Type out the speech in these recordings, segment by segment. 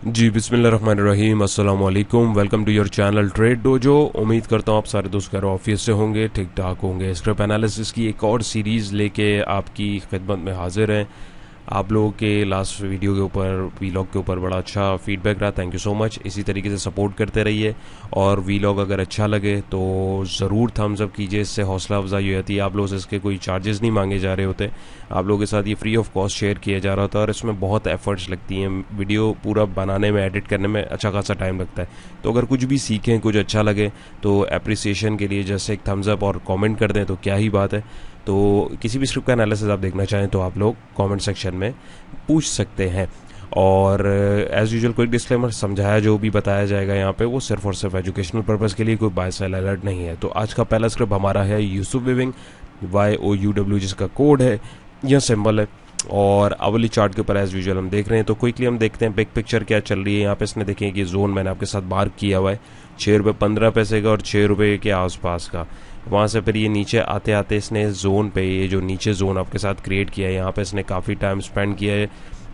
जी बिस्मिल्लाहिर्रहमानिर्रहीम, अस्सलाम वालेकुम। Welcome to your channel trade dojo. उम्मीद करता हूँ आप सारे दोस्त घर ऑफिस से होंगे, ठीक ठाक होंगे। स्क्रिप्ट एनालिसिस की एक और सीरीज़ लेके आपकी खिदमत में हाजिर हैं। आप लोगों के लास्ट वीडियो के ऊपर, वीलॉग के ऊपर बड़ा अच्छा फीडबैक रहा, थैंक यू सो मच। इसी तरीके से सपोर्ट करते रहिए और वीलॉग अगर अच्छा लगे तो ज़रूर थम्स अप कीजिए, इससे हौसला अफजाई हो जाती है। आप लोगों से इसके कोई चार्जेस नहीं मांगे जा रहे होते, आप लोगों के साथ ये फ्री ऑफ कॉस्ट शेयर किया जा रहा होता है और इसमें बहुत एफर्ट्स लगती हैं। वीडियो पूरा बनाने में, एडिट करने में अच्छा खासा टाइम लगता है। तो अगर कुछ भी सीखें, कुछ अच्छा लगे तो अप्रिसिएशन के लिए जैसे एक थम्स अप और कमेंट कर दें तो क्या ही बात है। तो किसी भी स्क्रिप्ट का एनालिसिस आप देखना चाहें तो आप लोग कमेंट सेक्शन में पूछ सकते हैं। और एज़ यूजुअल क्विक डिस्क्लेमर, समझाया जो भी बताया जाएगा यहाँ पे वो सिर्फ और सिर्फ एजुकेशनल पर्पज़ के लिए, कोई बाय सेल अलर्ट नहीं है। तो आज का पहला स्क्रिप्ट हमारा है यूसुफ विविंग, YOUW जिसका कोड है या सिंबल है। और अवली चार्ट के ऊपर एज यूजुअल हम देख रहे हैं। तो क्विकली हम देखते हैं बिग पिक्चर क्या चल रही है। यहाँ पे इसने देखें कि जोन मैंने आपके साथ मार्क किया हुआ है ₹6.15 का और ₹6 के आसपास का। वहाँ से फिर ये नीचे आते आते इसने जोन पे, ये जो नीचे जोन आपके साथ क्रिएट किया है, यहाँ पे इसने काफ़ी टाइम स्पेंड किया है।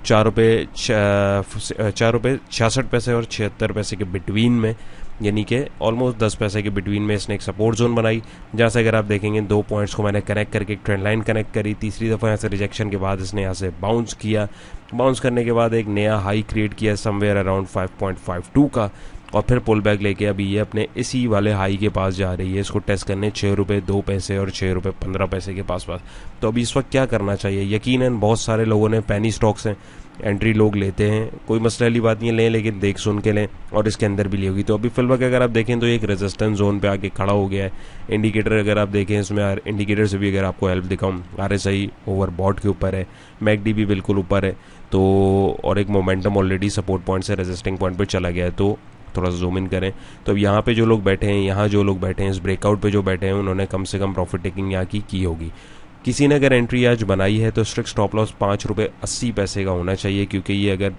₹4.66 और ₹76 के बिटवीन में, यानी कि ऑलमोस्ट 10 पैसे के बिटवीन में इसने एक सपोर्ट जोन बनाई, जहाँ से अगर आप देखेंगे दो पॉइंट्स को मैंने कनेक्ट करके एक ट्रेंड लाइन कनेक्ट करी। तीसरी दफ़ा यहाँ से रिजेक्शन के बाद इसने यहाँ से बाउंस किया। बाउंस करने के बाद एक नया हाई क्रिएट किया समवेयर अराउंड 5.52 का, और फिर पुल बैक लेके अभी ये अपने इसी वाले हाई के पास जा रही है। इसको टेस्ट करने ₹6.02 और ₹6.15 के पास पास। तो अभी इस वक्त क्या करना चाहिए? यकीनन बहुत सारे लोगों ने पैनी स्टॉक्स हैं, एंट्री लोग लेते हैं, कोई मसला वाली बात नहीं है, लें, लेकिन देख सुन के लें और इसके अंदर भी ली होगी। तो अभी फिलहाल अगर आप देखें तो एक रेजिस्टेंस जोन पे आके खड़ा हो गया है। इंडिकेटर अगर आप देखें, इसमें इंडिकेटर से भी अगर आपको हेल्प दिखाऊं, RSI ओवरबॉट के ऊपर है, मैकडी भी बिल्कुल ऊपर है। तो और एक मोमेंटम ऑलरेडी सपोर्ट पॉइंट से रेजिस्टिंग पॉइंट पर चला गया है। तो थोड़ा सा जूम इन करें तो अब यहाँ पे जो लोग बैठे हैं, यहाँ जो लोग बैठे हैं, इस ब्रेकआउट पे जो बैठे हैं, उन्होंने कम से कम प्रॉफिट टेकिंग यहाँ की होगी। किसी ने अगर एंट्री आज बनाई है तो स्ट्रिक्ट स्टॉप लॉस ₹5.80 का होना चाहिए, क्योंकि ये अगर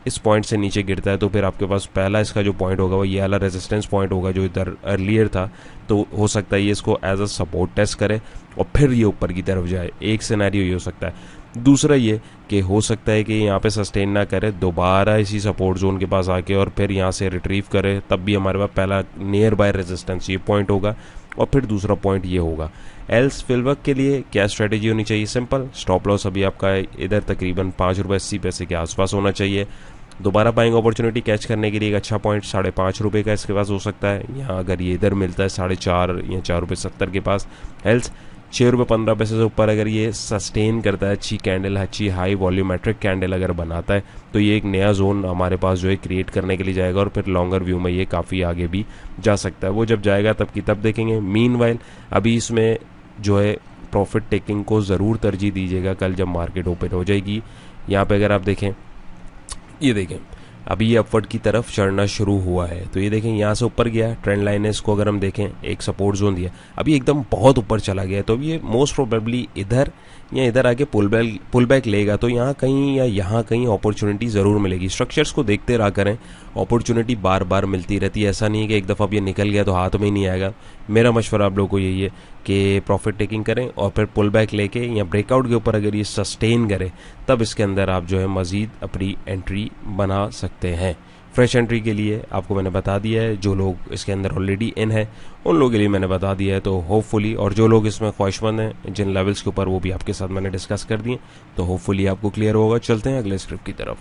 इस पॉइंट से नीचे गिरता है तो फिर आपके पास पहला इसका जो पॉइंट होगा वो ये वाला रेजिस्टेंस पॉइंट होगा जो इधर अर्लियर था। तो हो सकता है ये इसको एज अ सपोर्ट टेस्ट करे और फिर ये ऊपर की तरफ जाए। एक सिनेरियो ये हो सकता है। दूसरा ये कि हो सकता है कि यहाँ पे सस्टेन ना करे, दोबारा इसी सपोर्ट जोन के पास आके और फिर यहाँ से रिट्रीव करे, तब भी हमारे पास पहला नियर बाय रेजिस्टेंस ये पॉइंट होगा और फिर दूसरा पॉइंट ये होगा। एल्स फिलवक के लिए क्या स्ट्रेटेजी होनी चाहिए? सिंपल, स्टॉप लॉस अभी आपका इधर तकरीबन ₹5.80 के आसपास होना चाहिए। दोबारा बाइंग अपॉर्चुनिटी कैच करने के लिए एक अच्छा पॉइंट ₹5.5 का इसके पास हो सकता है। यहाँ अगर ये इधर मिलता है 4.5 या ₹4.70 के पास, एल्स ₹6.15 से ऊपर अगर ये सस्टेन करता है, अच्छी कैंडल, अच्छी हाई वॉल्यूमेट्रिक कैंडल अगर बनाता है, तो ये एक नया जोन हमारे पास जो है क्रिएट करने के लिए जाएगा और फिर लॉन्गर व्यू में ये काफ़ी आगे भी जा सकता है। वो जब जाएगा तब की तब देखेंगे। मीनवाइल अभी इसमें जो है प्रॉफिट टेकिंग को ज़रूर तरजीह दीजिएगा कल जब मार्केट ओपन हो जाएगी। यहाँ पे अगर आप देखें, ये देखें अभी ये अपवर्ड की तरफ चढ़ना शुरू हुआ है। तो ये देखें यहाँ से ऊपर गया, ट्रेंड लाइन है, इसको अगर हम देखें एक सपोर्ट जोन दिया, अभी एकदम बहुत ऊपर चला गया। तो अभी ये मोस्ट प्रोबेबली इधर या इधर आके पुल बैक लेगा। तो यहाँ कहीं या यहाँ कहीं अपॉर्चुनिटी ज़रूर मिलेगी। स्ट्रक्चर्स को देखते रहा करें, अपॉर्चुनिटी बार बार मिलती रहती है। ऐसा नहीं है कि एक दफ़ा अब ये निकल गया तो हाथ में ही नहीं आएगा। मेरा मशवरा आप लोगों को यही है कि प्रॉफिट टेकिंग करें और फिर पुल बैक लेके या ब्रेकआउट के ऊपर अगर ये सस्टेन करे तब इसके अंदर आप जो है मज़ीद अपनी एंट्री बना सकते हैं। फ्रेश एंट्री के लिए आपको मैंने बता दिया है, जो लोग इसके अंदर ऑलरेडी इन है उन लोगों के लिए मैंने बता दिया है। तो होपफुली, और जो लोग इसमें ख्वाहिशमंद हैं जिन लेवल्स के ऊपर, वो भी आपके साथ मैंने डिस्कस कर दिए। तो होपफुली आपको क्लियर होगा। चलते हैं अगले स्क्रिप्ट की तरफ।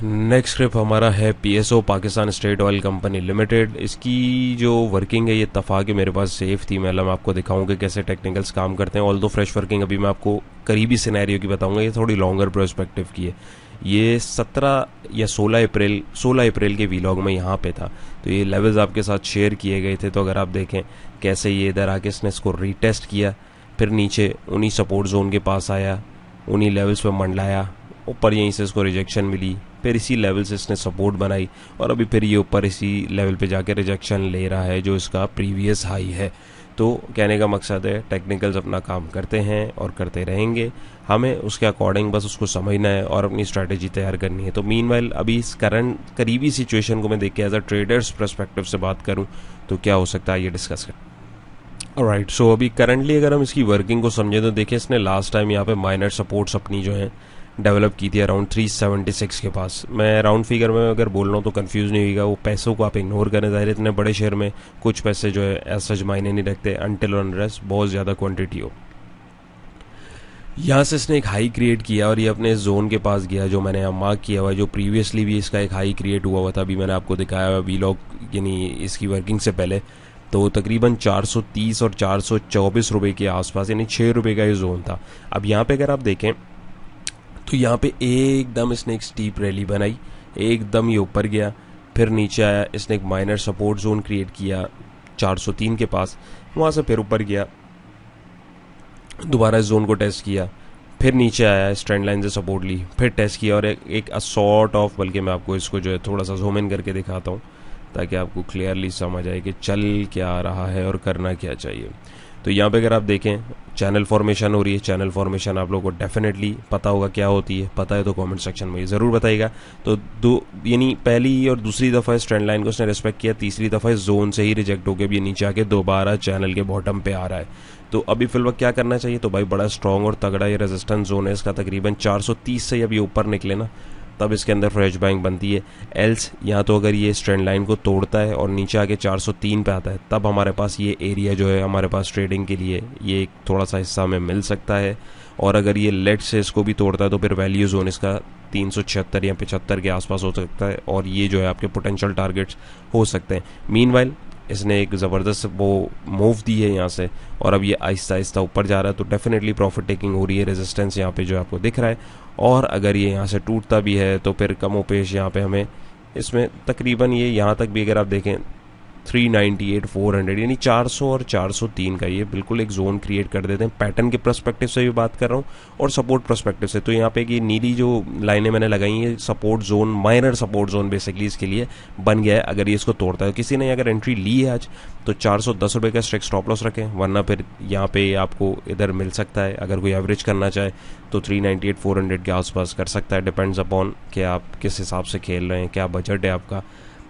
नेक्स्ट स्क्रिप्ट हमारा है PSO, Pakistan state oil company limited. इसकी जो वर्किंग है ये इत्तफाक मेरे पास सेफ थी। मैं आपको दिखाऊं कि कैसे टेक्निकल्स काम करते हैं। ऑल दो फ्रेश वर्किंग अभी मैं आपको करीबी सिनेरियो की बताऊंगा, ये थोड़ी लॉन्गर पर्सपेक्टिव की है। ये 17 या 16 अप्रैल के वीलॉग में यहाँ पे था। तो ये लेवल्स आपके साथ शेयर किए गए थे। तो अगर आप देखें कैसे ये इधर आके इसने इसको रीटेस्ट किया, फिर नीचे उन्हीं सपोर्ट जोन के पास आया, उन्हीं लेवल्स पे मंडलाया, ऊपर यहीं से इसको रिजेक्शन मिली, फिर इसी लेवल से इसने सपोर्ट बनाई और अभी फिर ये ऊपर इसी लेवल पे जाके रिजेक्शन ले रहा है जो इसका प्रीवियस हाई है। तो कहने का मकसद है टेक्निकल्स अपना काम करते हैं और करते रहेंगे, हमें उसके अकॉर्डिंग बस उसको समझना है और अपनी स्ट्रैटेजी तैयार करनी है। तो मीनवाइल अभी इस करंट करीबी सिचुएशन को मैं देख के एज अ ट्रेडर्स पर्सपेक्टिव से बात करूं तो क्या हो सकता है ये डिस्कस करें। ऑलराइट, सो अभी करंटली अगर हम इसकी वर्किंग को समझें तो देखिए इसने लास्ट टाइम यहाँ पे माइनर सपोर्ट्स अपनी जो है डेवलप की थी अराउंड 376 के पास। मैं राउंड फिगर में अगर बोल रहा हूँ तो कंफ्यूज नहीं होगा, वो पैसों को आप इग्नोर करें, ज़ाहिर इतने बड़े शेयर में कुछ पैसे जो है ऐसा मायने नहीं रखते अनटिल अनलेस बहुत ज़्यादा क्वांटिटी हो। यहाँ से इसने एक हाई क्रिएट किया और ये अपने जोन के पास गया जो मैंने यहाँ मार्क किया हुआ है, जो प्रीवियसली भी इसका एक हाई क्रिएट हुआ था, अभी मैंने आपको दिखाया हुआ वीलॉग यानी इसकी वर्किंग से पहले। तो तकरीबन 430 और 424 रुपये के आसपास, यानी 6 रुपये का ये जोन था। अब यहाँ पे अगर आप देखें तो यहाँ पे एकदम इसने एक स्टीप रैली बनाई, एकदम ये ऊपर गया, फिर नीचे आया, इसने एक माइनर सपोर्ट जोन क्रिएट किया 403 के पास, वहाँ से फिर ऊपर गया, दोबारा इस जोन को टेस्ट किया, फिर नीचे आया, इस ट्रेंड लाइन से सपोर्ट ली, फिर टेस्ट किया और एक असॉर्ट ऑफ, बल्कि मैं आपको इसको जो है थोड़ा सा जूम इन करके दिखाता हूँ ताकि आपको क्लियरली समझ आए कि चल क्या रहा है और करना क्या चाहिए। तो यहाँ पे अगर आप देखें चैनल फॉर्मेशन हो रही है। चैनल फॉर्मेशन आप लोगों को डेफिनेटली पता होगा क्या होती है, पता है तो कमेंट सेक्शन में ज़रूर बताइएगा। तो दो यानी पहली और दूसरी दफ़ा इस ट्रेंड लाइन को उसने रिस्पेक्ट किया, तीसरी दफ़ा इस जोन से ही रिजेक्ट होकर भी नीचे आके दोबारा चैनल के बॉटम पे आ रहा है। तो अभी फिलहाल क्या करना चाहिए, तो भाई बड़ा स्ट्रॉन्ग और तगड़ा ये रेजिस्टेंस जोन है इसका, तकरीबन 430 से अभी ऊपर निकले ना तब इसके अंदर फ्रेश बाइंग बनती है। एल्स या तो अगर ये ट्रेंड लाइन को तोड़ता है और नीचे आके 403 पे आता है तब हमारे पास ये एरिया जो है हमारे पास ट्रेडिंग के लिए ये एक थोड़ा सा हिस्सा में मिल सकता है। और अगर ये लेट से इसको भी तोड़ता है तो फिर वैल्यू जोन इसका 376 या 75 के आसपास हो सकता है और ये जो है आपके पोटेंशियल टारगेट्स हो सकते हैं। मीनवाइल इसने एक ज़बरदस्त वो मूव दी है यहाँ से और अब ये आहिस्ता आहिस्ता ऊपर जा रहा है, तो डेफिनेटली प्रॉफिट टेकिंग हो रही है। रेजिस्टेंस यहाँ पे जो आपको दिख रहा है, और अगर ये यहाँ से टूटता भी है तो फिर कमोपेश यहाँ पे हमें इसमें तकरीबन ये यहाँ तक भी अगर आप देखें 398 400 यानी 400 और 403 का ये बिल्कुल एक जोन क्रिएट कर देते हैं। पैटर्न के पर्सपेक्टिव से भी बात कर रहा हूँ और सपोर्ट पर्सपेक्टिव से। तो यहाँ पे ये नीली जो लाइनें मैंने लगाई हैं support zone, minor support zone basically इसके लिए बन गया है। अगर ये इसको तोड़ता है, किसी ने अगर एंट्री ली है आज तो 410 रुपये का स्ट्रिक्ट स्टॉप लॉस रखें, वरना फिर यहाँ पे आपको इधर मिल सकता है। अगर कोई एवरेज करना चाहे तो 398 400 के आसपास कर सकता है, डिपेंड्स अपॉन कि आप किस हिसाब से खेल रहे हैं, क्या बजट है आपका।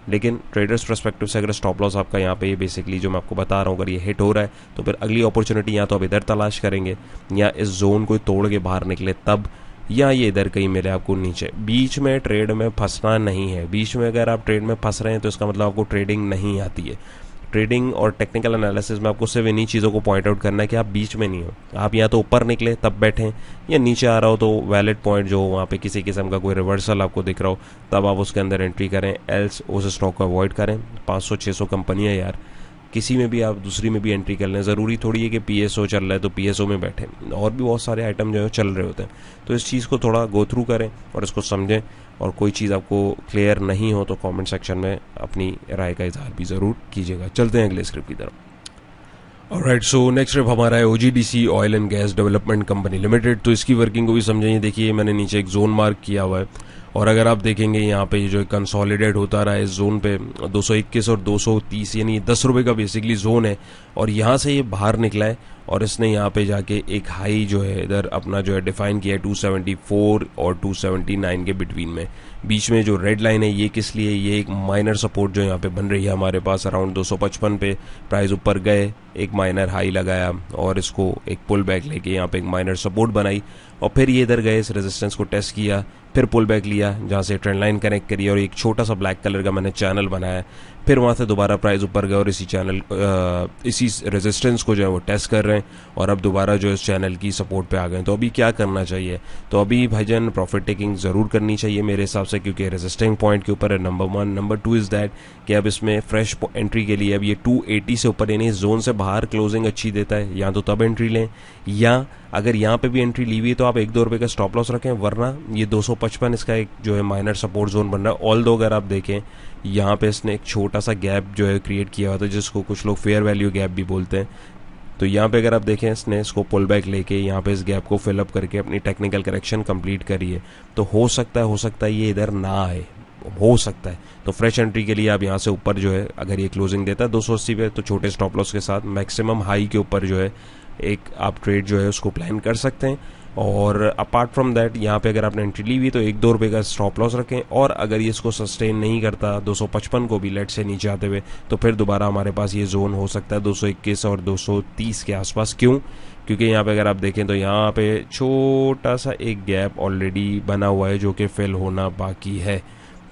लेकिन ट्रेडर्स पर्सपेक्टिव से अगर स्टॉप लॉस आपका यहाँ पे ये बेसिकली जो मैं आपको बता रहा हूँ अगर ये हिट हो रहा है तो फिर अगली अपॉर्चुनिटी या तो आप इधर तलाश करेंगे या इस जोन को तोड़ के बाहर निकले तब, या ये इधर कहीं मिले आपको नीचे। बीच में ट्रेड में फंसना नहीं है। बीच में अगर आप ट्रेड में फंस रहे हैं तो इसका मतलब आपको ट्रेडिंग नहीं आती है। ट्रेडिंग और टेक्निकल एनालिसिस में आपको सिर्फ इन्हीं चीज़ों को पॉइंट आउट करना है कि आप बीच में नहीं हो। आप या तो ऊपर निकले तब बैठें, या नीचे आ रहा हो तो वैलिड पॉइंट जो वहाँ पे किसी किस्म का कोई रिवर्सल आपको दिख रहा हो तब आप उसके अंदर एंट्री करें, एल्स उस स्टॉक को अवॉइड करें। 500-600 कंपनियाँ यार, किसी में भी आप दूसरी में भी एंट्री कर लें। ज़रूरी थोड़ी है कि पीएसओ चल रहा है तो पीएसओ में बैठें, और भी बहुत सारे आइटम जो है चल रहे होते हैं। तो इस चीज़ को थोड़ा गो थ्रू करें और इसको समझें, और कोई चीज़ आपको क्लियर नहीं हो तो कमेंट सेक्शन में अपनी राय का इजहार भी ज़रूर कीजिएगा। चलते हैं अगले स्क्रिप्ट की तरफ। ऑलराइट, सो नेक्स्ट स्क्रिप्ट हमारा है OGDC oil and gas development company limited. तो इसकी वर्किंग को भी समझेंगे। देखिए मैंने नीचे एक जोन मार्क किया हुआ है और अगर आप देखेंगे यहाँ पे जो कंसोलिडेट होता रहा है इस जोन पे 221 और 230 यानी 10 रुपये का बेसिकली जोन है, और यहाँ से ये बाहर निकला है और इसने यहाँ पे जाके एक हाई जो है इधर अपना जो है डिफाइन किया है 274 और 279 के बिटवीन में। बीच में जो रेड लाइन है ये किस लिए, ये एक माइनर सपोर्ट जो यहाँ पे बन रही है हमारे पास अराउंड 255 पे प्राइस ऊपर गए, एक माइनर हाई लगाया और इसको एक पुल बैक लेके यहाँ पे एक माइनर सपोर्ट बनाई, और फिर ये इधर गए, इस रेजिस्टेंस को टेस्ट किया, फिर पुल बैक लिया जहाँ से ट्रेंड लाइन कनेक्ट करी और एक छोटा सा ब्लैक कलर का मैंने चैनल बनाया। फिर वहाँ से दोबारा प्राइस ऊपर गया और इसी रेजिस्टेंस को जो है वो टेस्ट कर रहे हैं और अब दोबारा जो इस चैनल की सपोर्ट पे आ गए। तो अभी क्या करना चाहिए, तो अभी भाईजान प्रॉफिट टेकिंग ज़रूर करनी चाहिए मेरे हिसाब से, क्योंकि रेजिस्टिंग पॉइंट के ऊपर है नंबर 1। नंबर 2 इज़ दैट कि अब इसमें फ्रेश एंट्री के लिए अब ये 280 से ऊपर यानी जोन से बाहर क्लोजिंग अच्छी देता है, या तो तब एंट्री लें, या अगर यहाँ पे भी एंट्री ली हुई है तो आप 1-2 रुपये का स्टॉप लॉस रखें, वरना ये 255 इसका एक जो है माइनर सपोर्ट जोन बन रहा है। ऑल दो अगर आप देखें यहाँ पे इसने एक छोटा सा गैप जो है क्रिएट किया हुआ था जिसको कुछ लोग फेयर वैल्यू गैप भी बोलते हैं। तो यहाँ पे अगर आप देखें इसने इसको पुल बैक लेके यहाँ पे इस गैप को फिलअप करके अपनी टेक्निकल करेक्शन कंप्लीट करी है। तो हो सकता है ये इधर ना आए, हो सकता है। तो फ्रेश एंट्री के लिए आप यहाँ से ऊपर जो है अगर ये क्लोजिंग देता है 280 पे तो छोटे स्टॉप लॉस के साथ मैक्सिमम हाई के ऊपर जो है एक आप ट्रेड जो है उसको प्लान कर सकते हैं। और अपार्ट फ्रॉम दैट यहाँ पे अगर आपने एंट्री ली हुई तो 1-2 रुपये का स्टॉप लॉस रखें, और अगर ये इसको सस्टेन नहीं करता 255 को भी लेट से नीचे आते हुए तो फिर दोबारा हमारे पास ये जोन हो सकता है 221 और 230 के आसपास। क्यों? क्योंकि यहाँ पे अगर आप देखें तो यहाँ पे छोटा सा एक गैप ऑलरेडी बना हुआ है जो कि फिल होना बाकी है।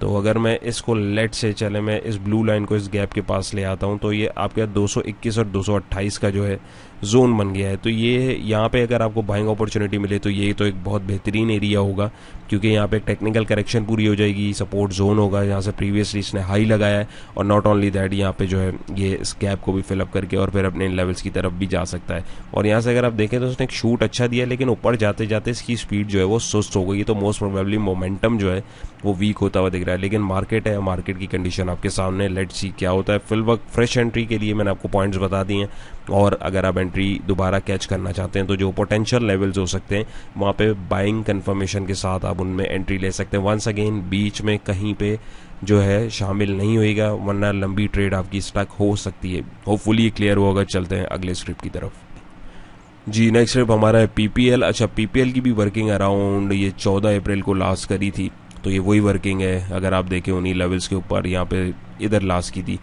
तो अगर मैं इसको लेट से चले मैं इस ब्लू लाइन को इस गैप के पास ले आता हूँ तो ये आपके 221 और 228 का जो है जोन बन गया है। तो ये यहाँ पे अगर आपको बाइंग अपॉर्चुनिटी मिले तो ये तो एक बहुत बेहतरीन एरिया होगा, क्योंकि यहाँ पे टेक्निकल करेक्शन पूरी हो जाएगी, सपोर्ट जोन होगा जहाँ से प्रीवियसली इसने हाई लगाया है, और नॉट ओनली दैट यहाँ पे जो है ये इस गैप को भी फिलअप करके और फिर अपने इन लेवल्स की तरफ भी जा सकता है। और यहाँ से अगर आप देखें तो उसने एक शूट अच्छा दिया, लेकिन ऊपर जाते जाते इसकी स्पीड जो है वो सुस्त हो गई, तो मोस्ट प्रोबेबली मोमेंटम जो है वो वीक होता हुआ दिख रहा है। लेकिन मार्केट है, मार्केट की कंडीशन आपके सामने, लेट्स सी क्या होता है। फिल वक्त फ्रेश एंट्री के लिए मैंने आपको पॉइंट्स बता दिए हैं, और अगर आप एंट्री दोबारा कैच करना चाहते हैं तो जो पोटेंशियल लेवल्स हो सकते हैं वहाँ पे बाइंग कंफर्मेशन के साथ आप उनमें एंट्री ले सकते हैं। वंस अगेन बीच में कहीं पे जो है शामिल नहीं होएगा, वरना लंबी ट्रेड आपकी स्टक हो सकती है। होपफुली क्लियर होगा। चलते हैं अगले स्क्रिप्ट की तरफ। जी नेक्स्ट स्क्रिप्ट हमारा है पीपीएल। अच्छा, पीपीएल की भी वर्किंग अराउंड ये 14 अप्रैल को लास्ट करी थी, तो ये वही वर्किंग है। अगर आप देखें उन्हीं लेवल्स के ऊपर यहाँ पे इधर लास्ट की थी,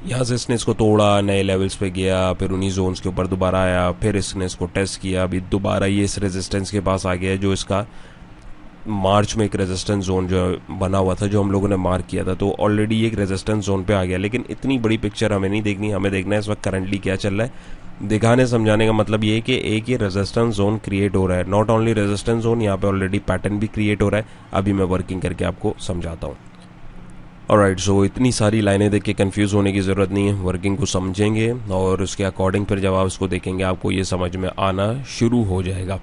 यहाँ से इसने इसको तोड़ा, नए लेवल्स पे गया, फिर उन्हीं जोन्स के ऊपर दोबारा आया, फिर इसने इसको टेस्ट किया, अभी दोबारा ये इस रेजिस्टेंस के पास आ गया है जो इसका मार्च में एक रेजिस्टेंस जोन जो बना हुआ था जो हम लोगों ने मार्क किया था। तो ऑलरेडी एक रेजिस्टेंस जोन पे आ गया, लेकिन इतनी बड़ी पिक्चर हमें नहीं देखनी, हमें देखना है इस वक्त करंटली क्या चल रहा है। दिखाने समझाने का मतलब ये है कि एक ये रेजिस्टेंस जोन क्रिएट हो रहा है, नॉट ओनली रेजिस्टेंस जोन, यहाँ पे ऑलरेडी पैटर्न भी क्रिएट हो रहा है। अभी मैं वर्किंग करके आपको समझाता हूँ। ऑलराइट, सो इतनी सारी लाइनें देख के कंफ्यूज होने की ज़रूरत नहीं है, वर्किंग को समझेंगे और उसके अकॉर्डिंग फिर जब आप इसको देखेंगे आपको ये समझ में आना शुरू हो जाएगा।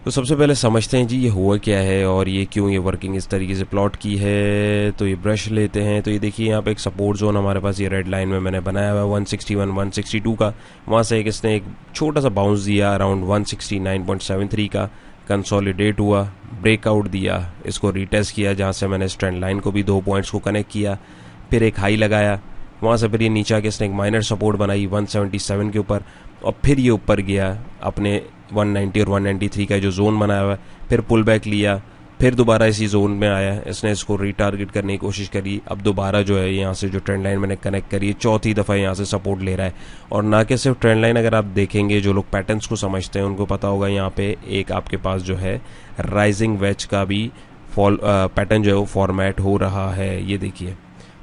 तो सबसे पहले समझते हैं जी ये हुआ क्या है और ये क्यों ये वर्किंग इस तरीके से प्लॉट की है। तो ये ब्रश लेते हैं, तो ये देखिए यहाँ पे एक सपोर्ट जोन हमारे पास ये रेड लाइन में मैंने बनाया हुआ है 161 162 का। वहाँ से इसने एक छोटा सा बाउंस दिया अराउंड 169.73 का, कंसोलिडेट हुआ, ब्रेकआउट दिया, इसको रीटेस्ट किया जहाँ से मैंने इस ट्रेंड लाइन को भी 2 पॉइंट्स को कनेक्ट किया, फिर एक हाई लगाया, वहाँ से फिर ये नीचे आके इसने एक माइनर सपोर्ट बनाई 177 के ऊपर, और फिर ये ऊपर गया अपने 190 और 193 का जो जोन बनाया हुआ है, फिर पुल बैक लिया, फिर दोबारा इसी जोन में आया, इसने इसको रीटारगेट करने की कोशिश करी, अब दोबारा जो है यहाँ से जो ट्रेंड लाइन मैंने कनेक्ट करी है चौथी दफ़ा यहाँ से सपोर्ट ले रहा है। और ना कि सिर्फ ट्रेंड लाइन, अगर आप देखेंगे जो लोग पैटर्न्स को समझते हैं उनको पता होगा यहाँ पे एक आपके पास जो है राइजिंग वेज का भी पैटर्न जो है वो फॉर्मेट हो रहा है। ये देखिए,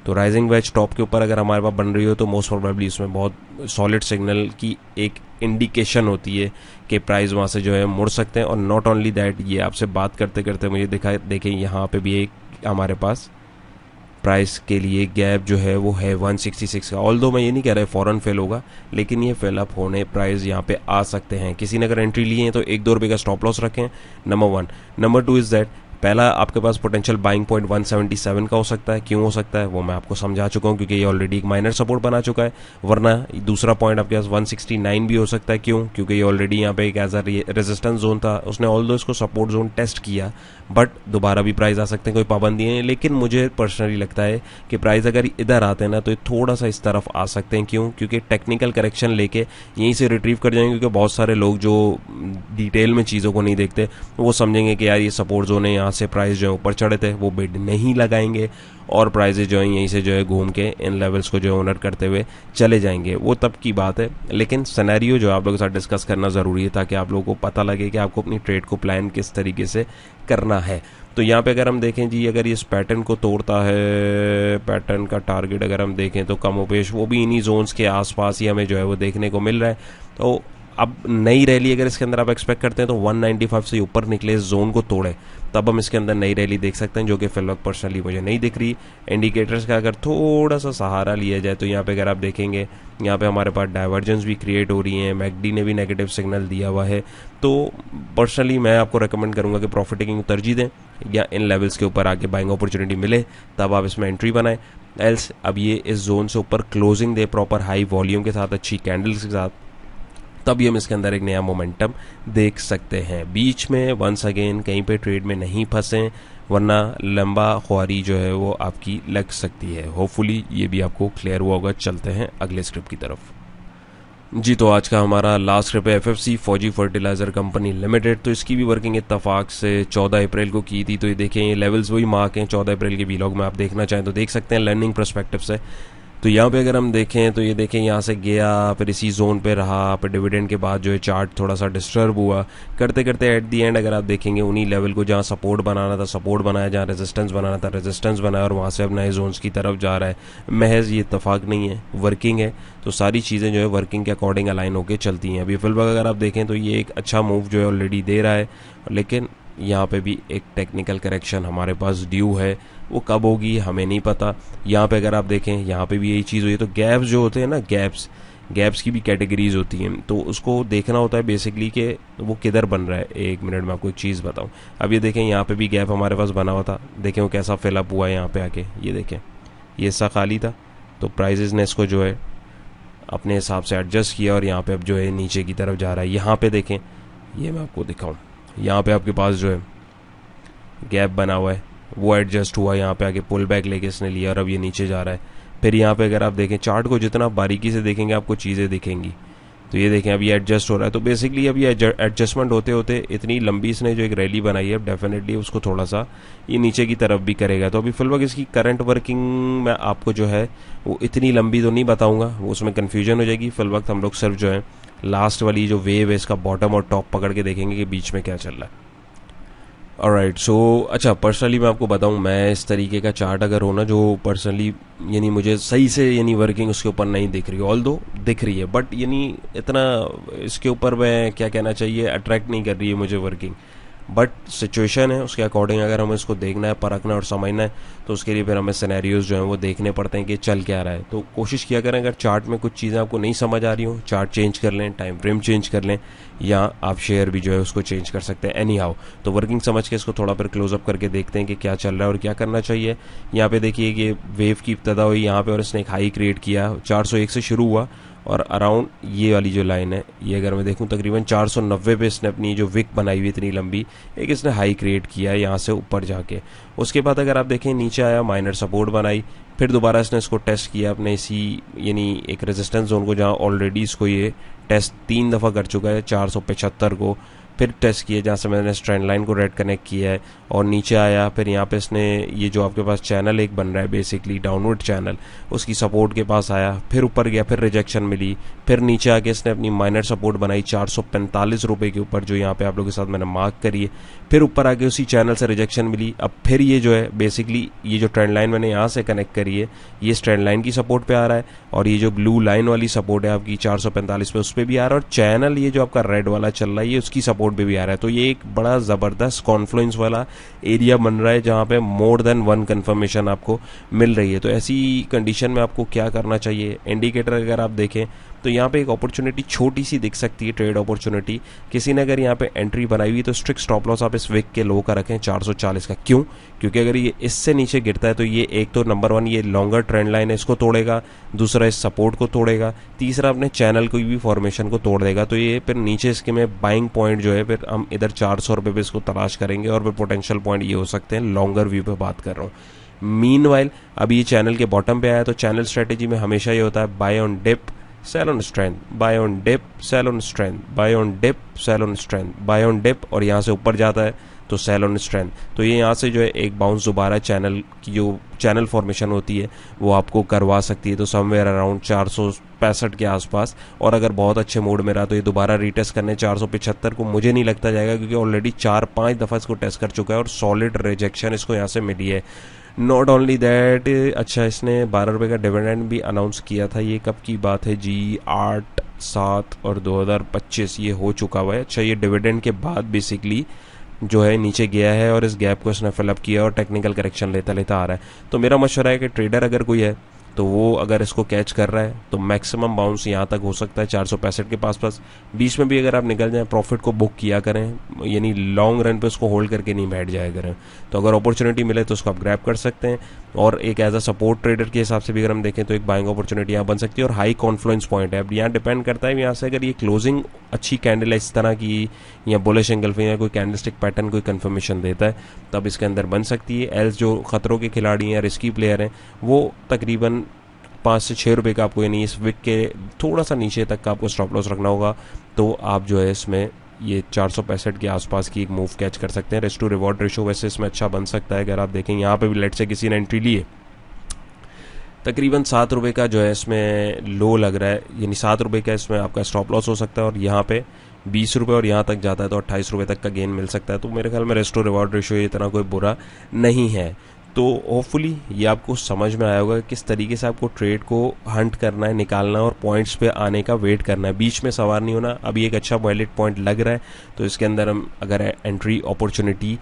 तो राइजिंग वेज टॉप के ऊपर अगर हमारे पास बन रही हो तो मोस्ट प्रोबेबली उसमें बहुत सॉलिड सिग्नल की एक इंडिकेशन होती है कि प्राइस वहाँ से जो है मुड़ सकते हैं। और नॉट ओनली दैट, ये आपसे बात करते करते मुझे देखें यहाँ पे भी एक हमारे पास प्राइस के लिए गैप जो है वो है 166 का। ऑल्दो मैं ये नहीं कह रहा है फ़ौरन फेल होगा, लेकिन ये फेल अप होने प्राइस यहाँ पे आ सकते हैं। किसी ने अगर एंट्री ली है तो 1-2 रुपये का स्टॉप लॉस रखें, नंबर 1। नंबर 2 इज़ दैट पहला आपके पास पोटेंशियल बाइंग पॉइंट 177 का हो सकता है। क्यों हो सकता है वो मैं आपको समझा चुका हूँ, क्योंकि ये ऑलरेडी एक माइनर सपोर्ट बना चुका है। वरना दूसरा पॉइंट आपके पास 169 भी हो सकता है। क्यों? क्योंकि ये ऑलरेडी यहाँ पे एक एज अ रेजिस्टेंस जोन था, उसने ऑल्दो इसको सपोर्ट जोन टेस्ट किया, बट दोबारा भी प्राइस आ सकते हैं, कोई पाबंदी नहीं है। लेकिन मुझे पर्सनली लगता है कि प्राइस अगर इधर आते हैं ना तो थोड़ा सा इस तरफ आ सकते हैं। क्यों? क्योंकि टेक्निकल करेक्शन लेके यहीं से रिट्रीव कर जाएंगे, क्योंकि बहुत सारे लोग जो डिटेल में चीज़ों को नहीं देखते वो समझेंगे कि यार ये सपोर्ट जोन है, यहाँ से प्राइस जो है ऊपर चढ़े थे, वो बिड नहीं लगाएंगे और प्राइजेज जो है यहीं से जो है घूम के इन लेवल्स को जो है ऑनर करते हुए चले जाएंगे। वो तब की बात है, लेकिन सिनेरियो जो आप लोगों के साथ डिस्कस करना ज़रूरी है ताकि आप लोगों को पता लगे कि आपको अपनी ट्रेड को प्लान किस तरीके से करना है। तो यहाँ पे अगर हम देखें जी, अगर ये इस पैटर्न को तोड़ता है, पैटर्न का टारगेट अगर हम देखें तो कमोपेश वो भी इन्हीं जोन्स के आसपास ही हमें जो है वो देखने को मिल रहा है। तो अब नई रैली अगर इसके अंदर आप एक्सपेक्ट करते हैं तो 195 से ऊपर निकले, इस जोन को तोड़े, तब हम इसके अंदर नई रैली देख सकते हैं, जो कि फिलहाल पर्सनली मुझे नहीं दिख रही। इंडिकेटर्स का अगर थोड़ा सा सहारा लिया जाए तो यहाँ पे अगर आप देखेंगे, यहाँ पे हमारे पास डाइवर्जेंस भी क्रिएट हो रही हैं, मैकडी ने भी नेगेटिव सिग्नल दिया हुआ है। तो पर्सनली मैं आपको रेकमेंड करूँगा कि प्रॉफिट टेकिंग तरजीह दें, या इन लेवल्स के ऊपर आके बाइंग अपॉर्चुनिटी मिले तब आप इसमें एंट्री बनाएं। एल्स अब ये इस जोन से ऊपर क्लोजिंग दे प्रॉपर हाई वॉल्यूम के साथ, अच्छी कैंडल्स के साथ, तभी हम इसके अंदर एक नया मोमेंटम देख सकते हैं। बीच में वंस अगेन कहीं पे ट्रेड में नहीं फंसें, वरना लंबा ख्वारी जो है वो आपकी लग सकती है। होपफुली ये भी आपको क्लियर हुआ होगा। चलते हैं अगले स्क्रिप्ट की तरफ जी। तो आज का हमारा लास्ट स्क्रिप्ट है एफएफसी फौजी फर्टिलाइजर कंपनी लिमिटेड। तो इसकी भी वर्किंग इत्तफाक से 14 अप्रैल को की थी। तो ये देखें, ये लेवल्स वही मार्क हैं 14 अप्रैल के वीलॉग में, आप देखना चाहें तो देख सकते हैं। लर्निंग पर्सपेक्टिव से तो यहाँ पे अगर हम देखें तो ये देखें यहाँ से गया, फिर इसी जोन पे रहा, फिर डिविडेंड के बाद जो है चार्ट थोड़ा सा डिस्टर्ब हुआ, करते करते एट दी एंड अगर आप देखेंगे उन्हीं लेवल को जहाँ सपोर्ट बनाना था सपोर्ट बनाया, जहाँ रेजिस्टेंस बनाना था रेजिस्टेंस बनाया, और वहाँ से अब नए जोन्स की तरफ जा रहा है। महज ये इत्तेफाक नहीं है, वर्किंग है। तो सारी चीज़ें जो है वर्किंग के अकॉर्डिंग अलाइन होकर चलती हैं। अभी फिलहाल अगर आप देखें तो ये एक अच्छा मूव जो है ऑलरेडी दे रहा है, लेकिन यहाँ पे भी एक टेक्निकल करेक्शन हमारे पास ड्यू है। वो कब होगी हमें नहीं पता। यहाँ पे अगर आप देखें यहाँ पे भी यही चीज़ हुई है। तो गैप्स जो होते हैं ना, गैप्स की भी कैटेगरीज होती हैं, तो उसको देखना होता है बेसिकली कि वो किधर बन रहा है। एक मिनट में आपको एक चीज़ बताऊँ। अब ये देखें यहाँ पे भी गैप हमारे पास बना हुआ था, देखें वो कैसा फिलअप हुआ है यहाँ पे आके। ये देखें ये हिस्सा खाली था, तो प्राइजेस ने इसको जो है अपने हिसाब से एडजस्ट किया और यहाँ पे अब जो है नीचे की तरफ जा रहा है। यहाँ पे देखें, ये मैं आपको दिखाऊँ, यहाँ पे आपके पास जो है गैप बना हुआ है, वो एडजस्ट हुआ, यहाँ पे आके पुल बैक लेके इसने लिया और अब ये नीचे जा रहा है। फिर यहाँ पे अगर आप देखें चार्ट को जितना बारीकी से देखेंगे आपको चीज़ें दिखेंगी। तो ये देखें अब ये एडजस्ट हो रहा है। तो बेसिकली अब ये एडजस्टमेंट होते होते इतनी लंबी इसने जो एक रैली बनाई है, अब डेफिनेटली उसको थोड़ा सा ये नीचे की तरफ भी करेगा। तो अभी फिलहाल इसकी करंट वर्किंग मैं आपको जो है वो इतनी लंबी तो नहीं बताऊँगा, वो उसमें कन्फ्यूजन हो जाएगी। फिलहाल हम लोग सिर्फ जो है लास्ट वाली जो वेव है इसका बॉटम और टॉप पकड़ के देखेंगे कि बीच में क्या चल रहा है। ऑलराइट, सो अच्छा पर्सनली मैं आपको बताऊं, मैं इस तरीके का चार्ट अगर हो ना जो पर्सनली यानी मुझे सही से यानी वर्किंग उसके ऊपर नहीं दिख रही, ऑल दो दिख रही है बट यानी इतना इसके ऊपर मैं क्या कहना चाहिए अट्रैक्ट नहीं कर रही है मुझे वर्किंग। बट सिचुएशन है उसके अकॉर्डिंग अगर हमें इसको देखना है, परखना और समझना है, तो उसके लिए फिर हमें सिनेरियोज जो हैं वो देखने पड़ते हैं कि चल क्या रहा है। तो कोशिश किया करें अगर चार्ट में कुछ चीज़ें आपको नहीं समझ आ रही हो, चार्ट चेंज कर लें, टाइम फ्रेम चेंज कर लें, या आप शेयर भी जो है उसको चेंज कर सकते हैं एनी हाउ। तो वर्किंग समझ के इसको थोड़ा फिर क्लोजअप करके देखते हैं कि क्या चल रहा है और क्या करना चाहिए। यहाँ पे देखिए कि वेव की इब्तदा हुई यहाँ पे और इसने एक हाई क्रिएट किया, 401 से शुरू हुआ और अराउंड ये वाली जो लाइन है ये अगर मैं देखूं तकरीबन 490 पे इसने अपनी जो विक बनाई हुई इतनी लंबी एक इसने हाई क्रिएट किया है यहाँ से ऊपर जाके। उसके बाद अगर आप देखें नीचे आया, माइनर सपोर्ट बनाई, फिर दोबारा इसने इसको टेस्ट किया अपने इसी यानी एक रेजिस्टेंस जोन को जहाँ ऑलरेडी इसको ये टेस्ट 3 दफ़ा कर चुका है 475 को, फिर टेस्ट किया जहाँ से मैंने ट्रेंड लाइन को रेड कनेक्ट किया है और नीचे आया। फिर यहाँ पे इसने ये जो आपके पास चैनल एक बन रहा है बेसिकली डाउनवर्ड चैनल, उसकी सपोर्ट के पास आया, फिर ऊपर गया, फिर रिजेक्शन मिली, फिर नीचे आके इसने अपनी माइनर सपोर्ट बनाई 445 रुपये के ऊपर जो यहाँ पे आप लोगों के साथ मैंने मार्क करी है, फिर ऊपर आके उसी चैनल से रिजेक्शन मिली। अब फिर ये जो है बेसिकली ये जो ट्रेंड लाइन मैंने यहाँ से कनेक्ट करी है ये इस ट्रेंड लाइन की सपोर्ट पे आ रहा है और ये जो ब्लू लाइन वाली सपोर्ट है आपकी 445 पे उस पर भी आ रहा है और चैनल ये जो आपका रेड वाला चल रहा है ये उसकी सपोर्ट पे भी आ रहा है। तो ये एक बड़ा ज़बरदस्त कॉन्फ्लुएंस वाला एरिया बन रहा है जहाँ पे मोर देन वन कंफर्मेशन आपको मिल रही है। तो ऐसी कंडीशन में आपको क्या करना चाहिए, इंडिकेटर अगर आप देखें तो यहाँ पे एक अपॉर्चुनिटी छोटी सी दिख सकती है, ट्रेड अपॉर्चुनिटी। किसी ने अगर यहाँ पे एंट्री बनाई हुई तो स्ट्रिक्ट स्टॉप लॉस आप इस विक के लो का रखें 440 का। क्यों? क्योंकि अगर ये इससे नीचे गिरता है तो ये एक तो नंबर 1 ये लॉन्गर ट्रेंड लाइन है इसको तोड़ेगा, दूसरा इस सपोर्ट को तोड़ेगा, तीसरा अपने चैनल को भी फॉर्मेशन को तोड़ देगा। तो ये फिर नीचे इसके में बाइंग पॉइंट जो है फिर हम इधर 400 रुपये पे इसको तलाश करेंगे और फिर पोटेंशियल पॉइंट ये हो सकते हैं, लॉन्गर व्यू पे बात कर रहा हूँ। मीनवाइल अभी ये चैनल के बॉटम पे आया तो चैनल स्ट्रेटेजी में हमेशा ये होता है buy on dip sell on strength, buy on dip sell on strength, buy on dip sell on strength, buy on dip, और यहाँ से ऊपर जाता है तो सेल ऑन स्ट्रेंथ। तो ये यहाँ से जो है एक बाउंस दोबारा चैनल की जो चैनल फॉर्मेशन होती है वो आपको करवा सकती है। तो समवेयर अराउंड 465 के आसपास, और अगर बहुत अच्छे मूड में रहा तो ये दोबारा रीटेस्ट करने 475 को मुझे नहीं लगता जाएगा क्योंकि ऑलरेडी 4-5 दफ़ा इसको टेस्ट कर चुका है और सॉलिड रिजेक्शन इसको यहाँ से मिली है। नॉट ओनली दैट, अच्छा इसने 12 रुपये का डिविडेंड भी अनाउंस किया था। ये कब की बात है जी? 8, 7 और 2025 ये हो चुका हुआ है। अच्छा ये डिविडेंड के बाद बेसिकली जो है नीचे गया है और इस गैप को इसने फिलअप किया और टेक्निकल करेक्शन लेता लेता आ रहा है। तो मेरा मशवरा है कि ट्रेडर अगर कोई है तो वो अगर इसको कैच कर रहा है तो मैक्सिमम बाउंस यहाँ तक हो सकता है 465 के पास। बीच में भी अगर आप निकल जाएं प्रॉफिट को बुक किया करें, यानी लॉन्ग रन पे उसको होल्ड करके नहीं बैठ जाया करें। तो अगर अपॉर्चुनिटी मिले तो उसको आप ग्रैब कर सकते हैं और एक एज अ सपोर्ट ट्रेडर के हिसाब से भी अगर हम देखें तो एक बाइंग अपॉर्चुनिटी यहाँ बन सकती है और हाई कॉन्फ्लुएंस पॉइंट है। अब यहाँ डिपेंड करता है यहाँ से अगर ये क्लोजिंग अच्छी कैंडल है इस तरह की या बुलिश एंगल पे या कोई कैंडलस्टिक पैटर्न कोई कंफर्मेशन देता है तब इसके अंदर बन सकती है। एल्स जो खतरों के खिलाड़ी हैं, रिस्की प्लेयर हैं, वो तकरीबन 5 से 6 रुपये का आपको यानी इस विक के थोड़ा सा नीचे तक का आपको स्टॉप लॉस रखना होगा। तो आप जो है इसमें ये 465 के आसपास की एक मूव कैच कर सकते हैं। रिस्क टू रिवॉर्ड रेशो वैसे इसमें अच्छा बन सकता है। अगर आप देखें यहाँ पे भी लेट से किसी ने एंट्री ली है तकरीबन 7 रुपये का जो है इसमें लो लग रहा है, यानी 7 रुपये का इसमें आपका स्टॉप लॉस हो सकता है, और यहाँ पे 20 रुपये और यहाँ तक जाता है तो 28 रुपये तक का गेन मिल सकता है। तो मेरे ख्याल में रिस्क टू रिवॉर्ड रेशियो इतना कोई बुरा नहीं है। तो होपफुली ये आपको समझ में आया होगा किस तरीके से आपको ट्रेड को हंट करना है, निकालना और पॉइंट्स पे आने का वेट करना है, बीच में सवार नहीं होना। अभी एक अच्छा वैलिड पॉइंट लग रहा है तो इसके अंदर हम अगर एंट्री अपॉर्चुनिटी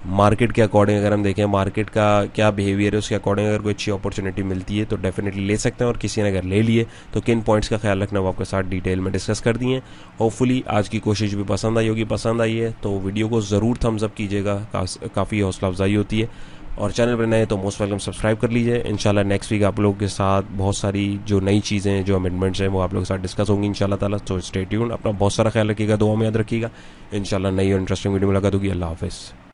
मार्केट के अकॉर्डिंग अगर हम देखें मार्केट का क्या बिहेवियर है उसके अकॉर्डिंग अगर कोई अच्छी अपॉर्चुनिटी मिलती है तो डेफिनेटली ले सकते हैं। और किसी ने अगर ले लिए तो किन पॉइंट्स का ख्याल रखना वो आपके साथ डिटेल में डिस्कस कर दिए। होपफुली आज की कोशिश भी पसंद आई होगी, पसंद आई है तो वीडियो को ज़रूर थम्स अप कीजिएगा, काफ़ी हौसला अफजाई होती है। और चैनल पर नए तो मोस्ट वेलकम सब्सक्राइब कर लीजिए। इंशाल्लाह नेक्स्ट वीक आप लोगों के साथ बहुत सारी जो नई चीज़ें हैं, जो अमेंडमेंट्स हैं वो आप लोगों के साथ डिस्कस होंगी इंशाल्लाह ताला। तो स्टे ट्यून, अपना बहुत सारा ख्याल रखिएगा, दुआ में याद रखिएगा। इंशाल्लाह नई और इंटरेस्टिंग वीडियो मुलाकात होगी। अल्लाह हाफिज़।